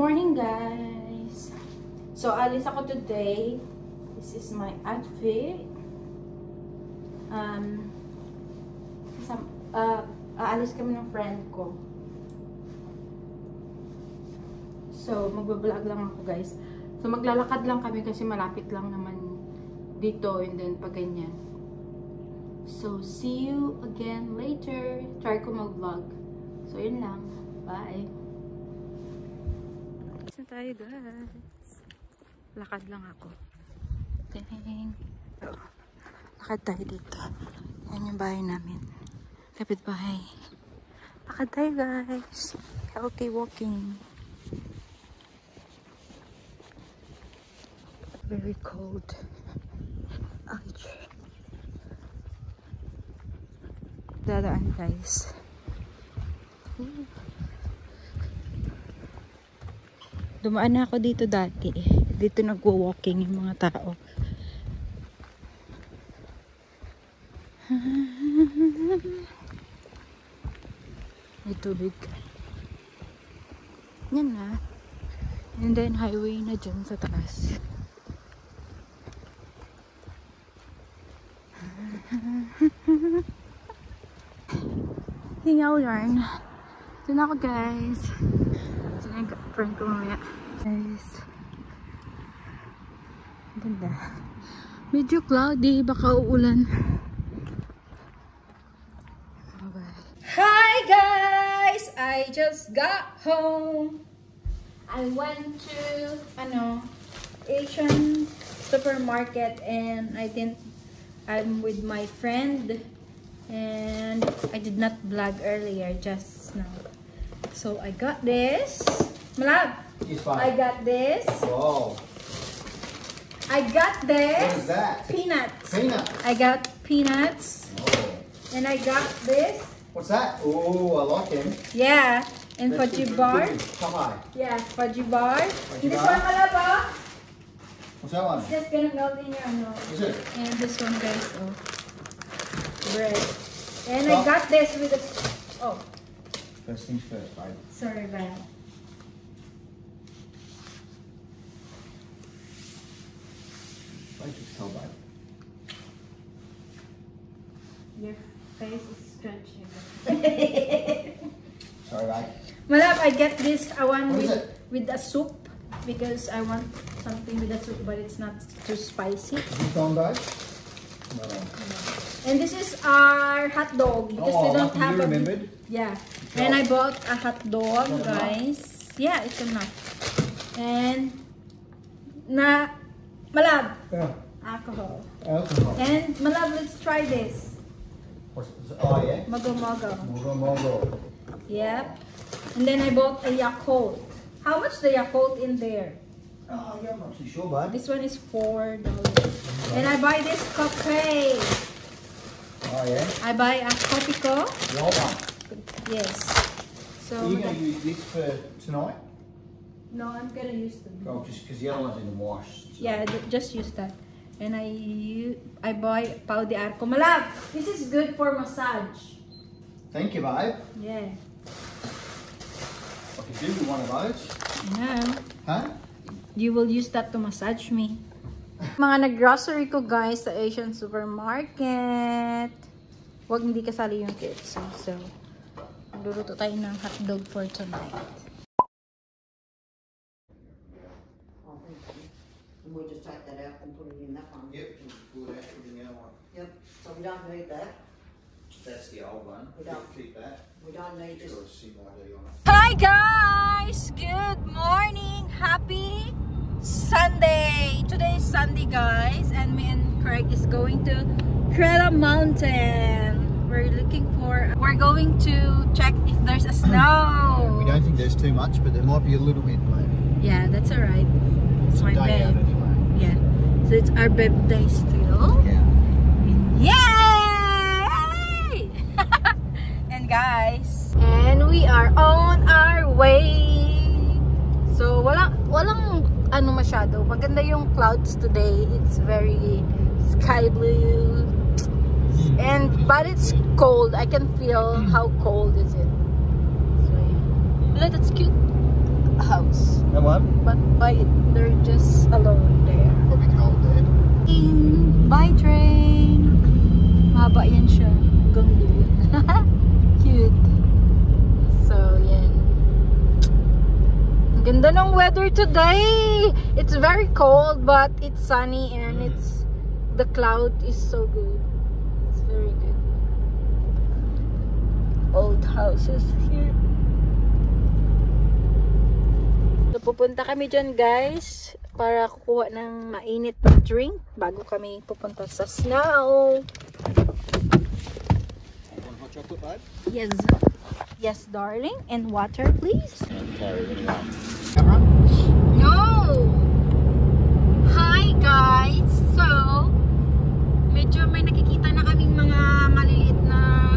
morning, guys. So, alis ako today. This is my outfit. Aalis kami ng friend ko. So, magbablog lang ako, guys. So, maglalakad lang kami kasi malapit lang naman dito and then pag ganyan. So, see you again later. Try ko mag-vlog. So, yun lang. Bye. Saan tayo, guys? Lakad lang ako. Dang. So, lakad tayo dito. Yan yung bahay namin. Kapit bahay. Lakad tayo, guys. Healthy walking. Very cold. Ouch. Dadaan, guys. Dumaan na ako dito dati. Dito nagwo-walking yung mga tao. May tubig. Yan na. And then highway na dyan sa taas. Hingaw yarn. Ito na ako, guys. Ito na yung friend ko mamaya. Guys. Ganda. Medyo cloudy. Baka uulan. Bye-bye. Hi, guys! I just got home. I went to, Asian supermarket and I'm with my friend. And I did not vlog earlier, just now. So I got this. Malab, I got this. Whoa. I got this. What is that? Peanuts. Peanuts. I got peanuts. Oh. And I got this. What's that? Oh, I like him. Yeah. And That's fudgy good, bar. good. Popeye. Yeah, fudgy bar. Fudgy This bar. one, Malab, oh. What's that one? It's just gonna melt in your nose. Is it? And this one, guys, oh. Bread. And I Stop. got this with a... Oh, First things first, babe. sorry, bad. Wait to tell, babe. Your face is stretching. Sorry, babe. Malap, I get this one What is it? with a soup because I want something with a soup, but it's not too spicy. Is this gone, babe? No. And this is our hot dog because we don't have you a remembered? yeah. And I bought a hot dog, Is that guys. Yeah, it's enough. And Malab, Yeah. alcohol. Alcohol. And Malab, let's try this. Oh, yeah? Mogo mogo. Mogo mogo. Yep. And then I bought a Yakult. How much the Yakult in there? Oh, yeah, I'm not too sure, babe. This one is $4. And I buy this coffee. Oh, yeah? I buy a coffee cup. The old one. Yes. So Are you going to use this for tonight? no, I'm gonna use them. Oh, just because the other one's in the wash. So. Yeah, just use that. And I buy Pau de Arco. Malab, this is good for massage. Thank you, babe. Yeah. I could do with one of those. Yeah. Huh? You will use that to massage me. Mga nag-grocery ko, guys, sa Asian supermarket. Huwag hindi kasali yung kids. So, magluluto tayo ng hotdog for tonight. And we'll just take that out and put it in that one. Yep, pull it out, put it in the other one. Yep. So we don't need that. That's the old one. We don't. Keep that. We don't need this. Sure, CYD on it. Hi guys! Good morning! Happy Sunday! Today is Sunday, guys, and me and Craig is going to Creta Mountain. We're going to check if there's a snow. We don't think there's too much, but there might be a little bit, maybe. Yeah, that's alright. It's my Day out babe. anyway. Yeah. So it's our birthday still. Yeah. Yay! And guys, and we are on our way. So walang masyado. Maganda yung clouds today. It's very sky blue. But it's cold. I can feel how cold is it. So yeah. Look, that's cute. house. That one? But they're just alone there. Probably cold there. Bye train! Mahaba yan siya. Hanggang doon. Cute. So, yan. Ang ganda ng weather today! It's very cold but it's sunny and the cloud is so good. It's very good. Old houses here. So, pupunta kami dyan guys para kukuha ng mainit na drink bago kami pupunta sa snow. Want hot chocolate, babe? Yes. Yes, darling. And water, please. Carry it anyway. Camera? No! Hi guys! So, medyo may nakikita na kaming mga maliliit na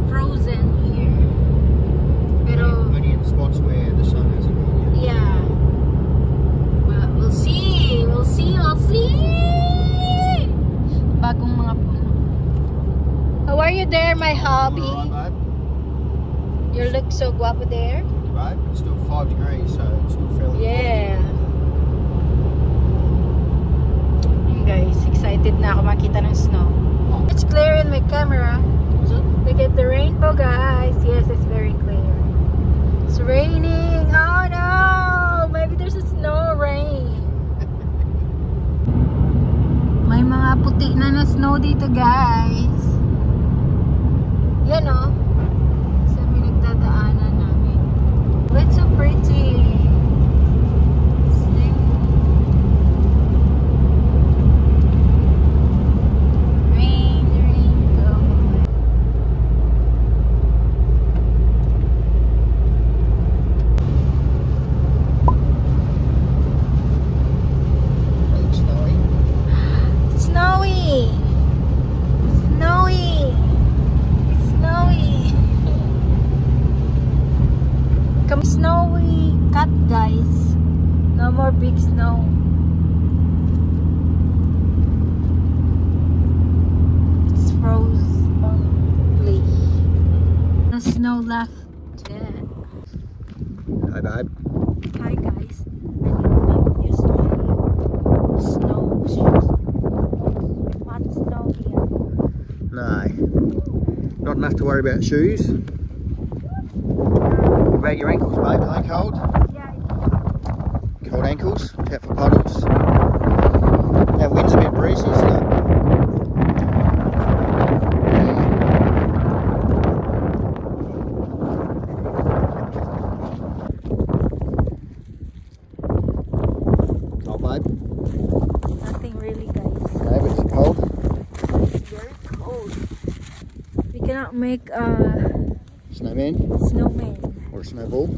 frozen here. Pero, only in spots where the sun hasn't gone yet. yeah. But we'll see! We'll see! We'll see! Bagong mga puno. How are you there, my hubby? Alright, babe. You look so guapo there. Right? It's still 5 degrees, so it's still fairly Yeah. Guys, excited na ako makita ng snow. It's clear in my camera. Look at the rainbow, guys. Yes, it's very clear. It's raining. Oh no! Maybe there's a snow rain. May mga puti na snow dito, guys. Yan oh. Sa pinagdadaanan namin. Oh, it's so pretty. Snowy cut, guys. No more big snow. It's froze only. The snow left. Yeah. Hi, babe. Hi guys. I need not use my snow shoes. Not snow here. No. Not enough to worry about shoes. What about your ankles, babe? Are they cold? Yeah. Cold ankles? Out for puddles? That wind's a bit breezy, isn't it? Oh, babe. Nothing really, guys. No, but it's cold. It's very cold. We cannot make a Snowman snowman. or a snowball.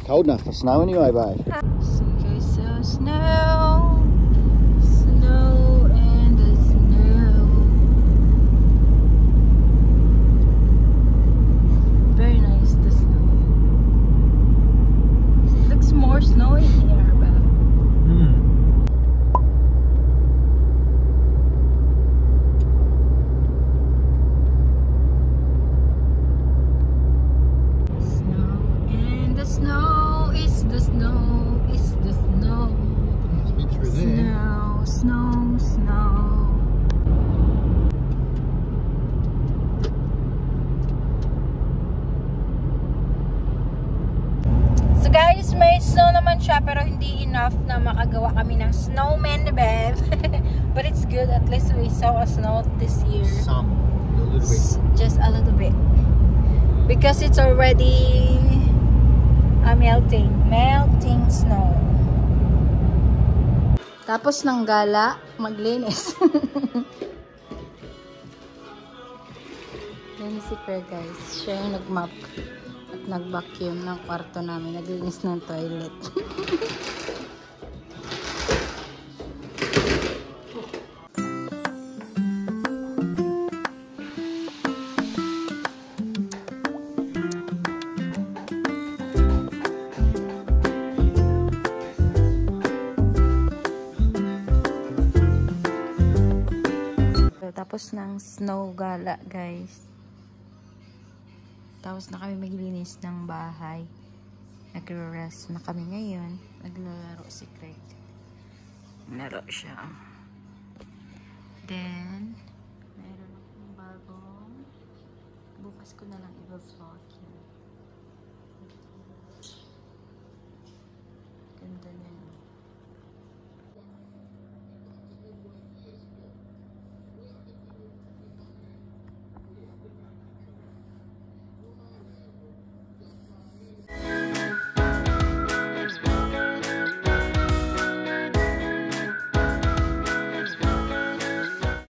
Cold enough for snow anyway, babe. Okay, so snow. Snow and the snow. Very nice, the snow. It looks more snowy here, but snow is the snow, is the snow. It's been through there. Snow, snow, snow. So guys, may snow naman siya pero hindi enough na makagawa kami ng snowman, babe. But it's good, at least we saw a snow this year. Some, a little bit. Just a little bit. Because it's already melting snow. Tapos ng gala, maglinis. Yan si Craig, guys. Siya yung nag-mop at nag-vacuum ng kwarto namin. Naglinis ng toilet. kakatapos ng snow gala, guys. Tapos na kami maglinis ng bahay. Nagre-rest na kami ngayon. Naglalaro si Craig. Naglaro siya. Then, meron akong bagong. Bukas ko na lang i-vlog yun. Ganda niya.